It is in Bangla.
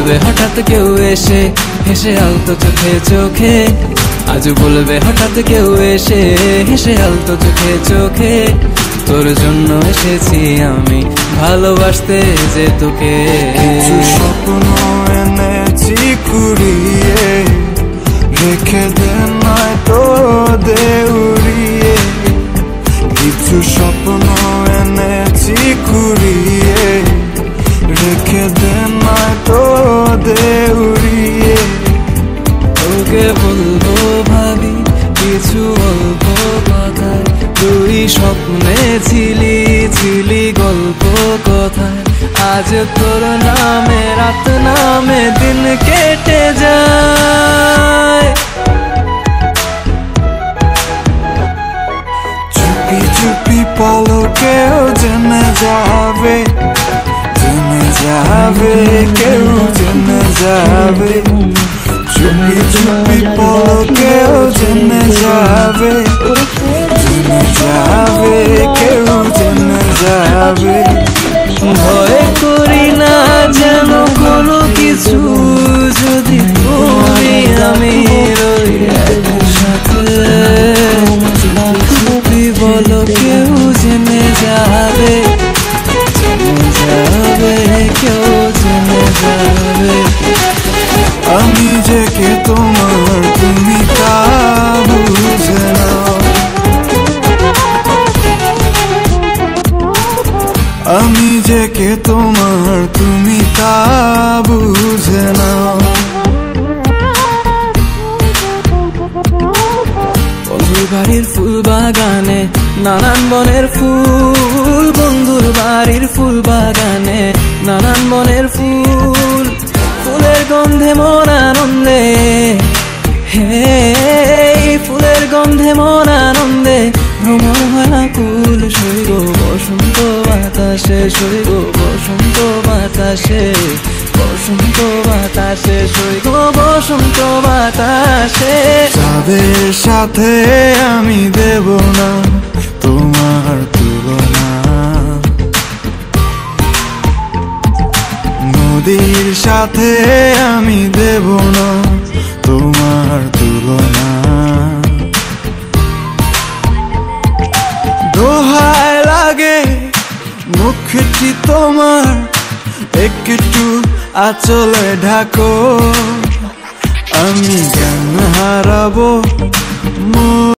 বলবে হঠাৎ কেউ এসে হেসে আলতো চোখে চোখে, আজ বলবে হঠাৎ কেউ এসে হেসে আলতো চোখে চোখে, তোর জন্য এসেছি আমি ভালোবাসতে যে তোকে। কিছু স্বপ্ন এনেছি কুড়িয়ে, রেখে দে নয়তো দে উড়িয়ে। কিছু স্বপ্ন এনেছি কুড়িয়ে, রেখে দে নয়তো দে উড়িয়ে। তোকে বলবো ভাবি কিছু অল্প কথায়, তুই স্বপ্নে ছিলি ছিলি গল্প কথায়, আজ তোর নামে রাত নামে দিন কেটে যায়। চুপি চুপি পলকেও জেনে যাবে, জেনে যাবে কেউ জেনে যাবে। চুপি চুপি পলকেও জেনে যাবে, জেনে যাবে কেউ জেনে যাবে। ভয় করি না যেন কোনো কিছু, যদি তুমি আমি রই একসাথে। চুপি বলো কেউ জেনে যাবে, জেনে যাবে কেউ জেনে যাবে। আমি যে কে তোমার তুমি তা বুঝে নাও, আমি যে কে তোমার তুমি তা বুঝে নাও। বন্ধুর বাড়ির ফুল বাগানে নানান বনের ফুল, বন্ধুর বাড়ির ফুল বাগানে নানান বনের ফুল, ফুলের গন্ধে মন আনন্দে, হে ফুলের গন্ধে মন আনন্দে ভ্রমণ হয় আকুল। সইব বসন্ত বাতাসে, সইব বসন্ত বাতাসে, বসন্ত বাতাসে, সইব বসন্ত বাতাসে। যাদের সাথে আমি দেব না তোমার তুলনা, নদীর সাথে আমি দেব না তোমার তুলনা। দোহায় লাগে মুখটি তোমার, একটু আঁচলে ঢাকো, আমি জ্ঞান হারাবো